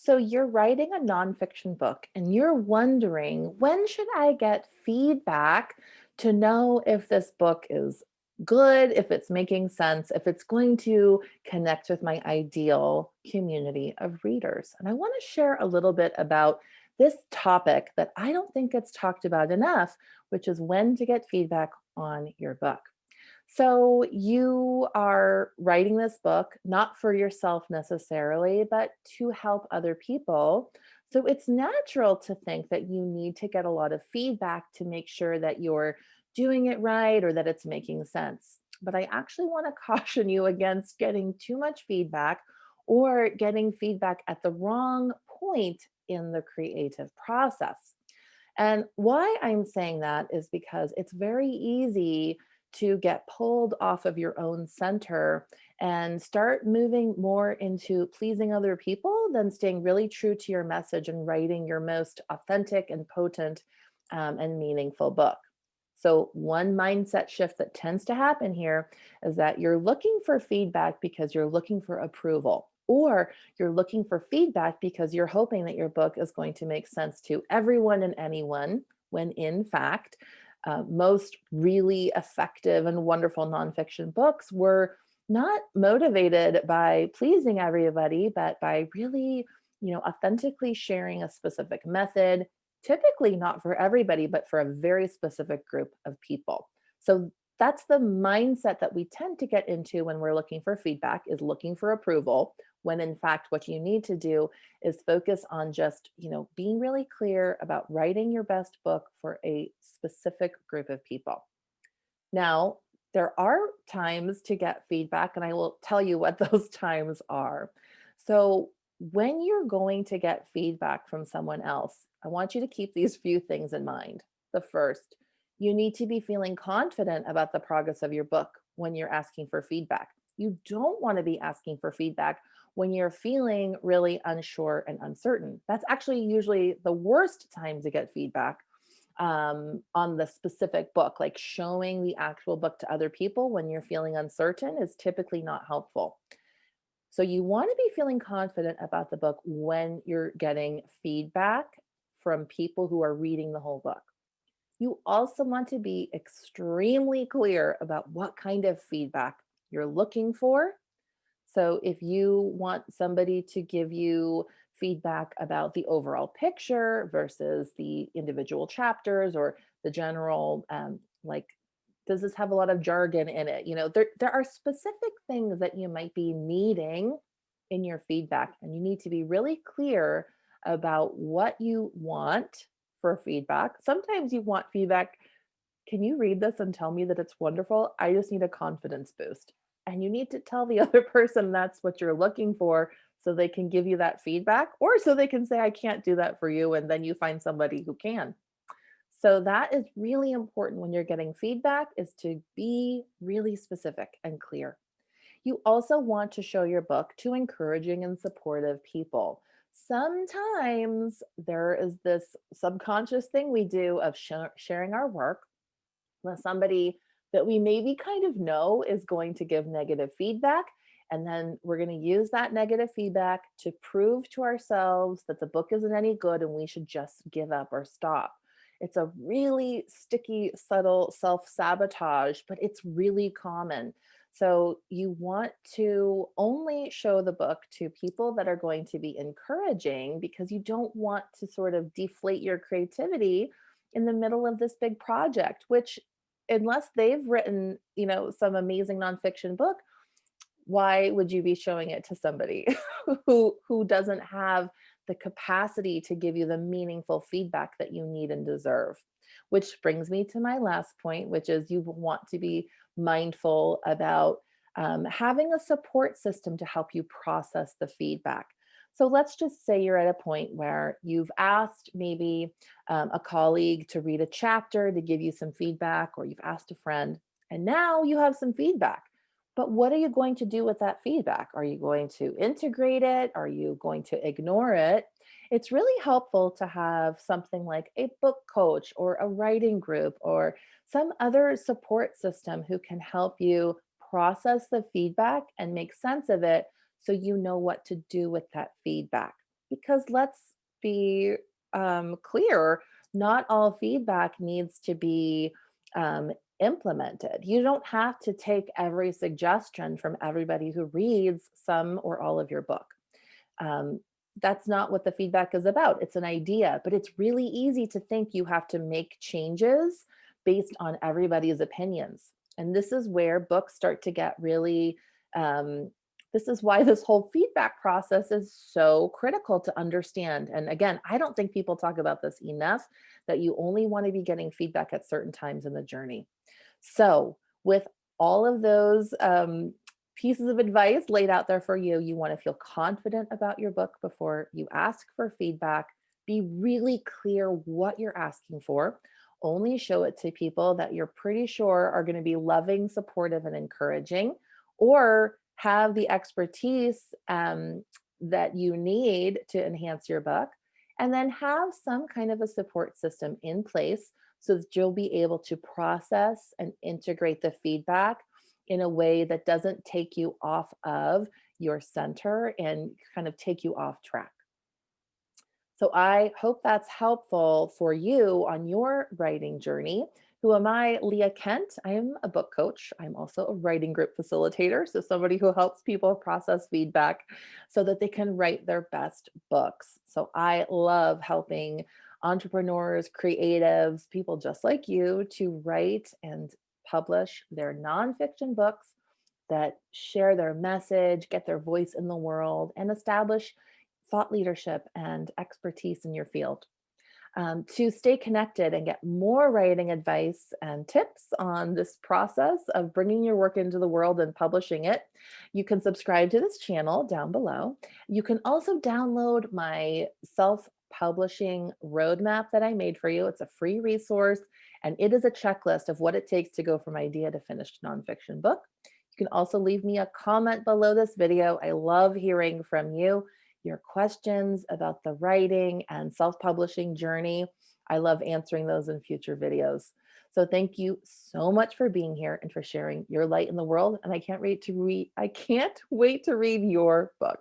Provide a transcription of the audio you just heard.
So you're writing a nonfiction book and you're wondering, when should I get feedback to know if this book is good, if it's making sense, if it's going to connect with my ideal community of readers? And I want to share a little bit about this topic that I don't think gets talked about enough, which is when to get feedback on your book. So you are writing this book not for yourself necessarily, but to help other people. So it's natural to think that you need to get a lot of feedback to make sure that you're doing it right or that it's making sense. But I actually want to caution you against getting too much feedback or getting feedback at the wrong point in the creative process. And why I'm saying that is because it's very easy to get pulled off of your own center and start moving more into pleasing other people than staying really true to your message and writing your most authentic and potent and meaningful book. So, one mindset shift that tends to happen here is that you're looking for feedback because you're looking for approval, or you're looking for feedback because you're hoping that your book is going to make sense to everyone and anyone, when in fact, most really effective and wonderful nonfiction books were not motivated by pleasing everybody, but by really, authentically sharing a specific method, typically not for everybody, but for a very specific group of people. So that's the mindset that we tend to get into when we're looking for feedback, is looking for approval, when in fact what you need to do is focus on just, being really clear about writing your best book for a specific group of people. Now, there are times to get feedback, and I will tell you what those times are. So, when you're going to get feedback from someone else, I want you to keep these few things in mind. The first, you need to be feeling confident about the progress of your book when you're asking for feedback. You don't want to be asking for feedback when you're feeling really unsure and uncertain. That's actually usually the worst time to get feedback on the specific book. Like, showing the actual book to other people when you're feeling uncertain is typically not helpful. So, you want to be feeling confident about the book when you're getting feedback from people who are reading the whole book. You also want to be extremely clear about what kind of feedback you're looking for. So if you want somebody to give you feedback about the overall picture versus the individual chapters, or the general, like, does this have a lot of jargon in it? There are specific things that you might be needing in your feedback, and you need to be really clear about what you want for feedback. Sometimes you want feedback. Can you read this and tell me that it's wonderful? I just need a confidence boost. And you need to tell the other person that's what you're looking for, so they can give you that feedback, or so they can say, I can't do that for you. And then you find somebody who can. So that is really important when you're getting feedback, is to be really specific and clear. You also want to show your book to encouraging and supportive people. Sometimes there is this subconscious thing we do of sharing our work with somebody that we maybe kind of know is going to give negative feedback. And then we're going to use that negative feedback to prove to ourselves that the book isn't any good and we should just give up or stop. It's a really sticky, subtle self sabotage, but it's really common. So you want to only show the book to people that are going to be encouraging, because you don't want to sort of deflate your creativity in the middle of this big project, which, unless they've written, some amazing nonfiction book, why would you be showing it to somebody who doesn't have the capacity to give you the meaningful feedback that you need and deserve? Which brings me to my last point, which is you want to be mindful about having a support system to help you process the feedback. So let's just say you're at a point where you've asked maybe a colleague to read a chapter to give you some feedback, or you've asked a friend, and now you have some feedback. But what are you going to do with that feedback? Are you going to integrate it? Are you going to ignore it? It's really helpful to have something like a book coach or a writing group or some other support system who can help you process the feedback and make sense of it, so you know what to do with that feedback. Because let's be clear, not all feedback needs to be um, implemented. You don't have to take every suggestion from everybody who reads some or all of your book. Um, that's not what the feedback is about. It's an idea, but it's really easy to think you have to make changes based on everybody's opinions. And this is where books start to get really, um, this is why this whole feedback process is so critical to understand. And again, I don't think people talk about this enough, that you only want to be getting feedback at certain times in the journey. So, with all of those pieces of advice laid out there for you, you want to feel confident about your book before you ask for feedback. Be really clear what you're asking for. Only show it to people that you're pretty sure are going to be loving, supportive, and encouraging, or have the expertise that you need to enhance your book. And then have some kind of a support system in place so that you'll be able to process and integrate the feedback in a way that doesn't take you off of your center and kind of take you off track. So I hope that's helpful for you on your writing journey. Who am I? Leah Kent. I am a book coach. I'm also a writing group facilitator. So somebody who helps people process feedback so that they can write their best books. So I love helping entrepreneurs, creatives, people just like you to write and publish their nonfiction books that share their message, get their voice in the world, and establish thought leadership and expertise in your field. To stay connected and get more writing advice and tips on this process of bringing your work into the world and publishing it, you can subscribe to this channel down below. You can also download my self publishing roadmap that I made for you. It's a free resource and it is a checklist of what it takes to go from idea to finished nonfiction book. You can also leave me a comment below this video. I love hearing from you, your questions about the writing and self-publishing journey. I love answering those in future videos. So thank you so much for being here and for sharing your light in the world. And I can't wait to read your book.